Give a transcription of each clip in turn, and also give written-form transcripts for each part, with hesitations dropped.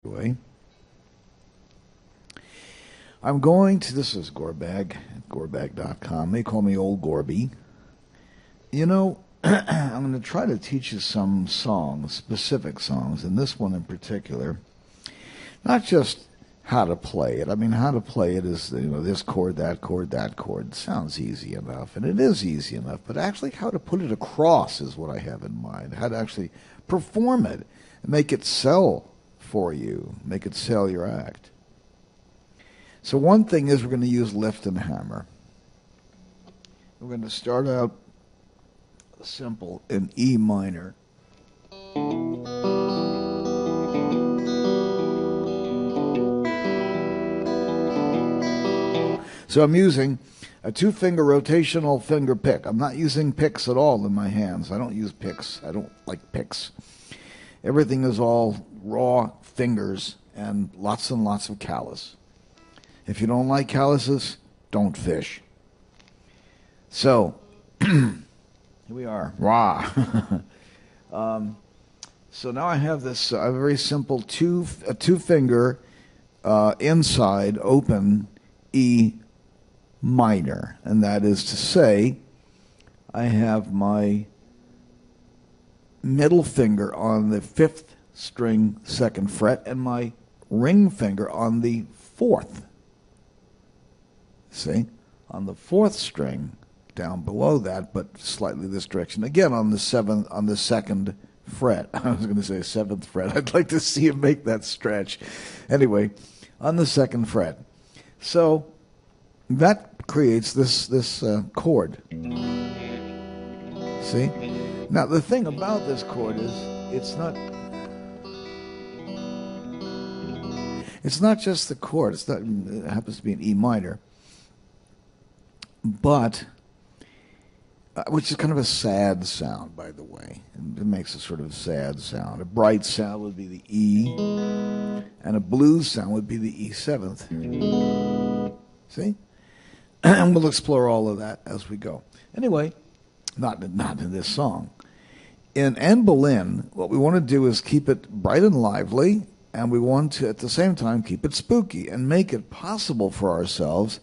Anyway, I'm going to, this is Gorbag at Gorbag.com. They call me Old Gorby. You know, I'm going to try to teach you some songs, specific songs, and this one in particular. Not just how to play it. I mean, how to play it is, this chord, that chord, that chord. Sounds easy enough, and it is easy enough, but actually how to put it across is what I have in mind. How to actually perform it and make it sell for you, make it sell your act. So one thing is we're going to use lift and hammer. We're going to start out simple in E minor. So I'm using a two-finger rotational finger pick. I'm not using picks at all in my hands. I don't use picks. I don't like picks. Everything is all raw fingers and lots of callus. If you don't like calluses, don't fish. So, here we are. Raw. So now I have this a very simple two-finger inside open E minor. And that is to say, I have my middle finger on the 5th string 2nd fret and my ring finger on the 4th. See? On the 4th string down below that, but slightly this direction. Again on the 2nd fret. I was going to say 7th fret. I'd like to see him make that stretch. Anyway, on the 2nd fret. So that creates this chord. See? Now, the thing about this chord is it's not just the chord. It happens to be an E minor, but which is kind of a sad sound, by the way. It makes a sort of sad sound. A bright sound would be the E, and a blues sound would be the E7th. See? And we'll explore all of that as we go. Anyway, not in this song. In Anne Boleyn, what we want to do is keep it bright and lively, and we want to, at the same time, keep it spooky and make it possible for ourselves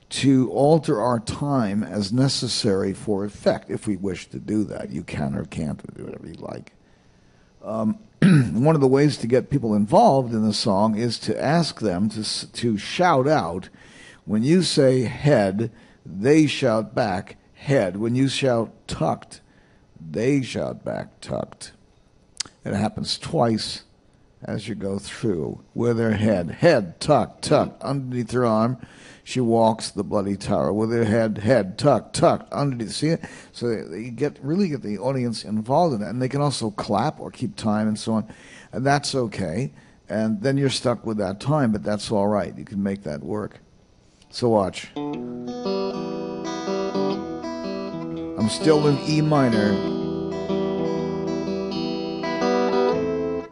to alter our time as necessary for effect. If we wish to do that, you can or can't do whatever you like. One of the ways to get people involved in the song is to ask them to shout out. When you say head, they shout back head. When you shout tucked, they shout back tucked. It happens twice as you go through with her head tucked, underneath her arm. She walks the bloody tower with her head tucked, underneath. See it? So you really get the audience involved in that, and they can also clap or keep time and so on, and that's okay. And then you're stuck with that time, but that's all right. You can make that work. So watch. I'm still in E minor.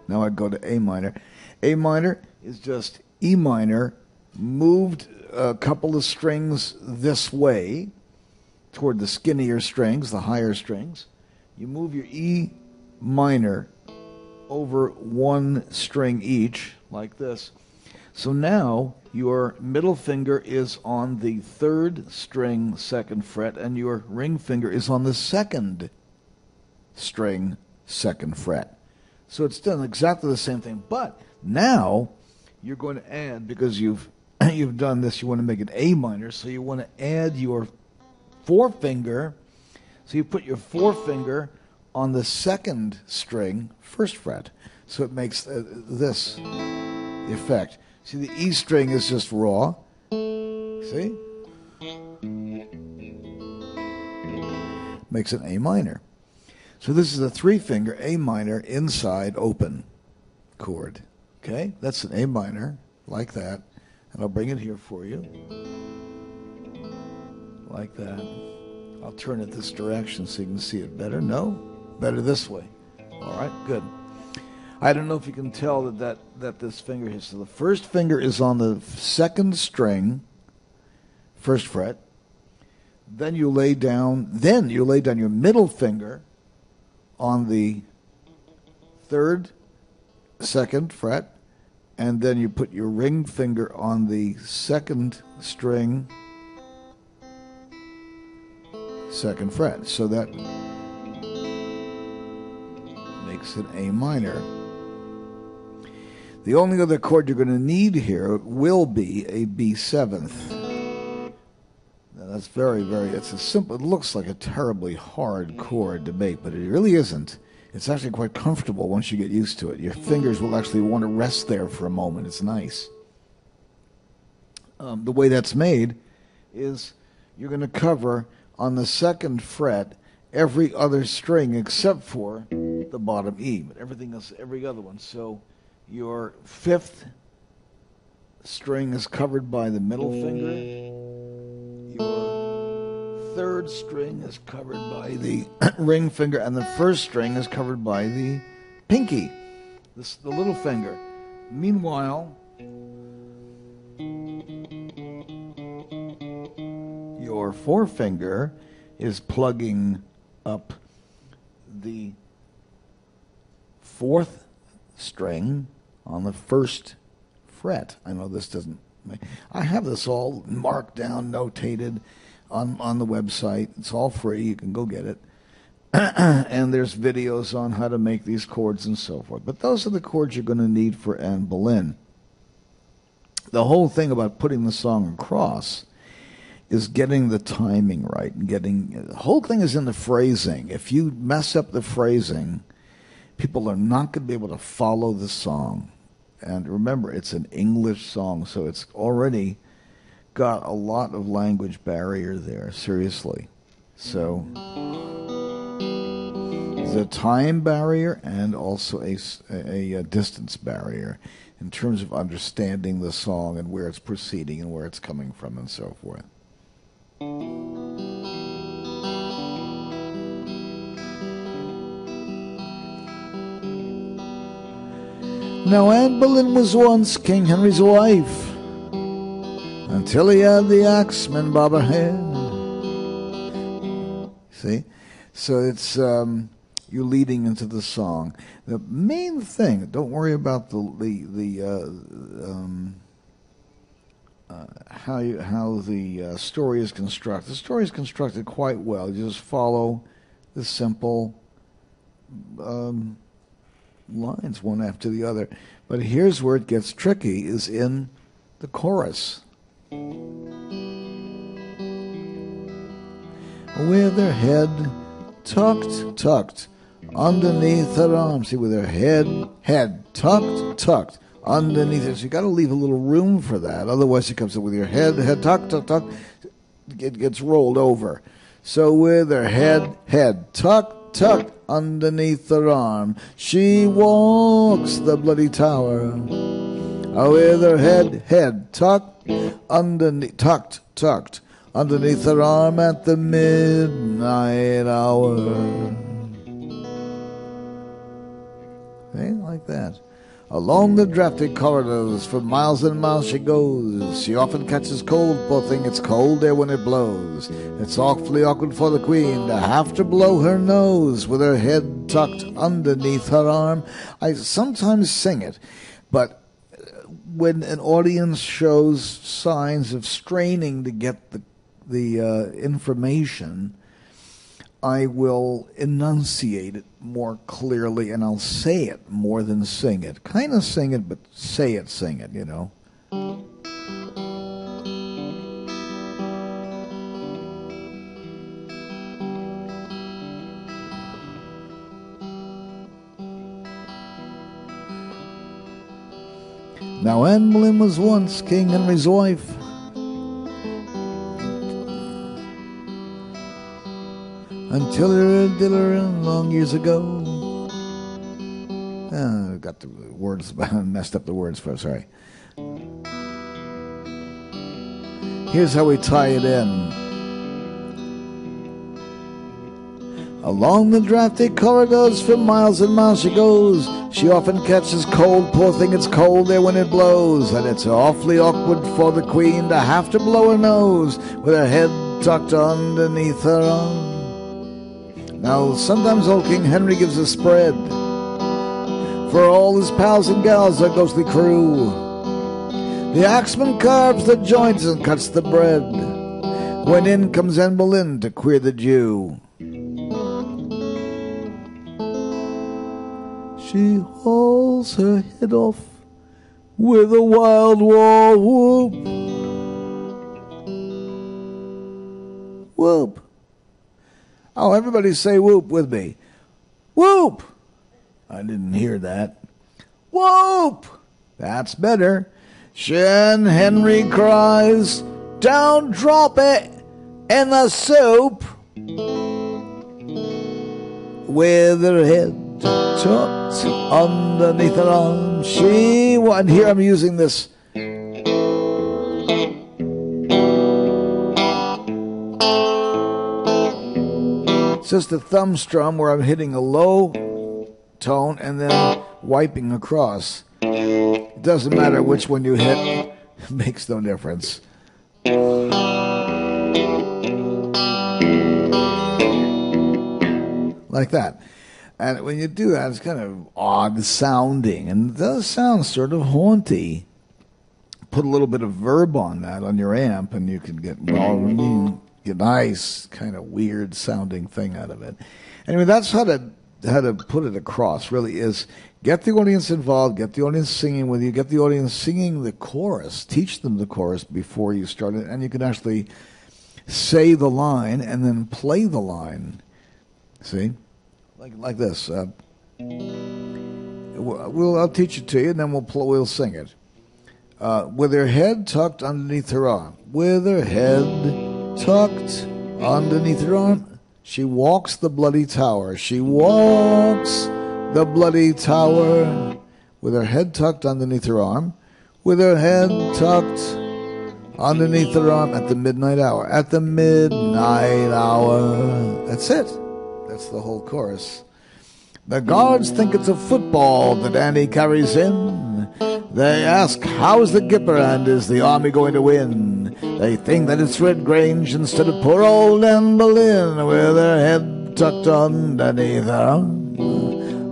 Now I go to A minor. A minor is just E minor moved a couple of strings this way toward the skinnier strings, the higher strings. You move your E minor over one string each, like this. So now your middle finger is on the 3rd string 2nd fret, and your ring finger is on the 2nd string 2nd fret. So it's done exactly the same thing. But now you're going to add, because you've done this, you want to make it A minor, so you want to add your forefinger. So you put your forefinger on the 2nd string 1st fret. So it makes this effect. See, the E string is just raw. See? Makes an A minor. So this is a 3-finger A minor inside open chord. Okay? That's an A minor, like that. And I'll bring it here for you. Like that. I'll turn it this direction so you can see it better. No? Better this way. All right, good. I don't know if you can tell that this finger here. So the first finger is on the 2nd string, 1st fret. Then you lay down your middle finger on the 3rd, 2nd fret, and then you put your ring finger on the second string, second fret. So that makes it A minor. The only other chord you're going to need here will be a B7th. Now that's it's a simple, it looks like a terribly hard chord to make, but it really isn't. It's actually quite comfortable once you get used to it. Your fingers will actually want to rest there for a moment. It's nice. The way that's made is you're going to cover on the second fret every other string except for the bottom E, but everything else, every other one. So your fifth string is covered by the middle finger. Your third string is covered by the ring finger, and the first string is covered by the pinky, the little finger. Meanwhile, your forefinger is plugging up the fourth string on the first fret. I know this doesn't... I have this all marked down, notated on the website. It's all free. You can go get it. And there's videos on how to make these chords and so forth. But those are the chords you're going to need for Anne Boleyn. The whole thing about putting the song across is getting the timing right. And the whole thing is in the phrasing. If you mess up the phrasing, people are not going to be able to follow the song. And remember, it's an English song, so it's already got a lot of language barrier there, seriously. So there's a time barrier and also a distance barrier in terms of understanding the song and where it's proceeding and where it's coming from and so forth. Now Anne Boleyn was once King Henry's wife, until he had the axeman bob her head. See? So it's you're leading into the song. The main thing, don't worry about how the story is constructed. The story is constructed quite well. You just follow the simple lines one after the other. But here's where it gets tricky, is in the chorus. With her head tucked underneath her arm. See, with her head tucked underneath her. So you got to leave a little room for that. Otherwise, it comes up with your head tucked. It gets rolled over. So with her head tucked underneath her arm, she walks the bloody tower. With her head tucked underneath her arm at the midnight hour. Okay, like that. Along the drafty corridors for miles and miles she goes. She often catches cold, poor thing, it's cold there when it blows. It's awfully awkward for the queen to have to blow her nose with her head tucked underneath her arm. I sometimes sing it, but when an audience shows signs of straining to get the information, I will enunciate it more clearly, and I'll say it more than sing it. Kind of sing it, but sing it, you know. Now Anne Boleyn was once King Henry's wife, until her diller long years ago. Got the words messed up the words for. Sorry. Here's how we tie it in. Along the drafty corridors for miles and miles she goes. She often catches cold, poor thing, it's cold there when it blows. And it's awfully awkward for the queen to have to blow her nose with her head tucked underneath her arm. Now sometimes old King Henry gives a spread For all his pals and gals, that ghostly crew. The axeman carves the joints and cuts the bread, when in comes Anne Boleyn to queer the Jew. She hauls her head off with a wild war whoop. Whoop. Oh, everybody say whoop with me. Whoop. I didn't hear that. Whoop. That's better. Shen Henry cries, "Don't drop it in the soup." With her head tucked underneath her arm, and here I'm using this. It's just a thumb strum where I'm hitting a low tone and then wiping across. It doesn't matter which one you hit, it makes no difference. Like that. And when you do that, it's kind of odd sounding, and it does sound sort of haunty. Put a little bit of verb on that on your amp, and you can get a nice kind of weird sounding thing out of it. Anyway, that's how to put it across. Really is get the audience involved, get the audience singing with you, get the audience singing the chorus, teach them the chorus before you start it, and you can actually say the line and then play the line. See? Like this. I'll teach it to you, and then we'll sing it. With her head tucked underneath her arm. With her head tucked underneath her arm, she walks the bloody tower. She walks the bloody tower. With her head tucked underneath her arm. With her head tucked underneath her arm at the midnight hour. At the midnight hour. That's it. That's the whole chorus. The guards think it's a football that Annie carries in. They ask, how's the Gipper and is the army going to win? They think that it's Red Grange instead of poor old Anne Boleyn with her head tucked underneath her arm.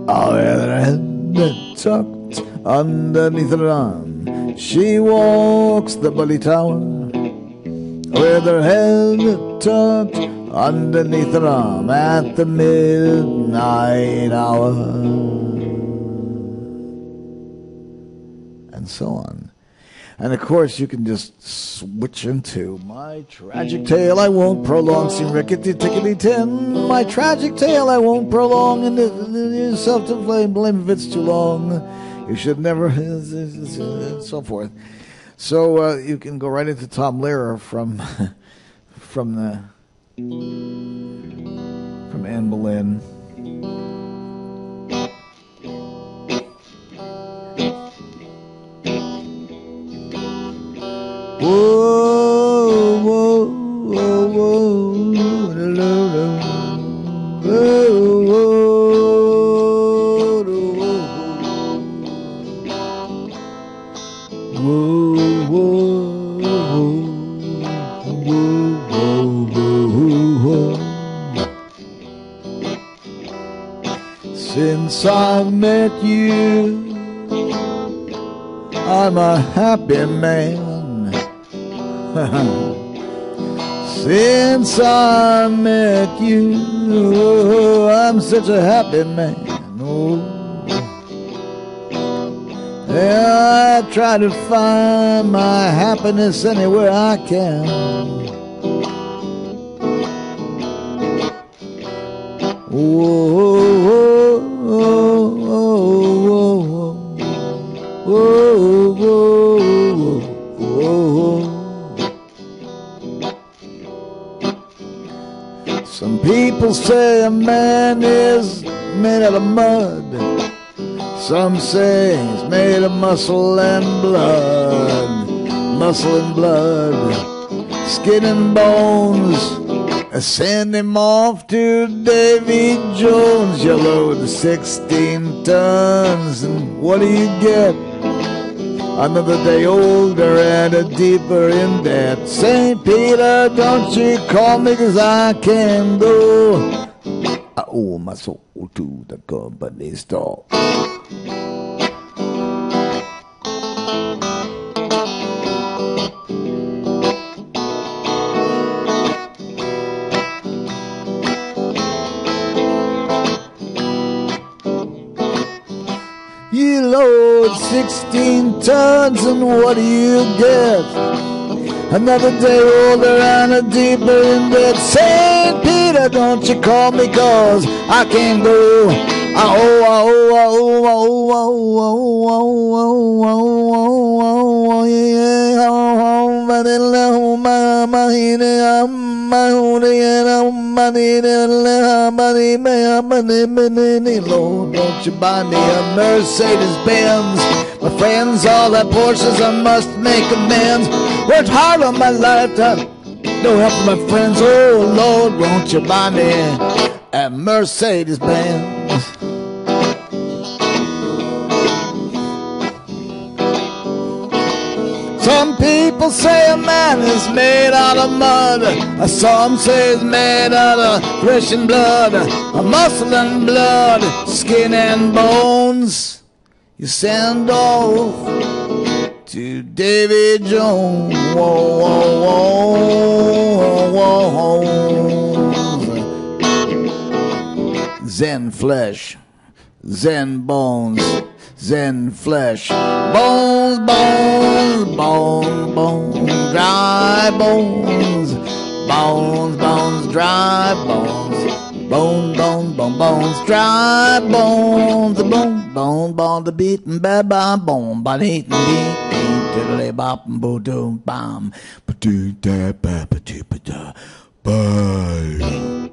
Oh, with her head tucked underneath her arm. She walks the bloody tower with her head tucked underneath her arm at the midnight hour. And so on. And of course you can just switch into my tragic tale I won't prolong, seem rickety tickety tin. My tragic tale I won't prolong, and yourself to blame if it's too long. You should never, and so forth. So you can go right into Tom Lehrer from Anne Boleyn. Whoa, whoa, whoa, whoa, since I met you, I'm a happy man. Since I met you, I'm such a happy man. Oh, yeah, I try to find my happiness anywhere I can. Whoa, whoa, whoa, whoa, whoa, whoa. Some people say a man is made out of mud. Some say he's made of muscle and blood. Muscle and blood, skin and bones. Send him off to Davy Jones. You load 16 tons, and what do you get? Another day older and a deeper in debt. St. Peter, don't you call me, 'cause I can go. I owe my soul to the company store. 16 tons, and what do you get? Another day older and a deeper in debt. St. Peter, don't you call me, 'cause I can't go. Lord, don't you buy me a Mercedes-Benz? My friends all have Porsches, I must make amends. Worked hard on my lifetime, no help from my friends. Oh Lord, won't you buy me a Mercedes-Benz? Some people say a man is made out of mud. Some say he's made out of flesh and blood, muscle and blood, skin and bones. You send off to Davy Jones. Whoa, whoa, whoa, whoa, whoa. Zen flesh, Zen bones, Zen flesh, bones, bones, bones, bones, dry bones, bones, bones, dry bones, bone, bone, bone, bones, dry bones, bone, bone, bone, the beaten, bad, bad, bone, bad, eating, beat, diddly, bop, and boo, doom, bam, ba-doo, da, ba, ba-doo, ba-da, bye.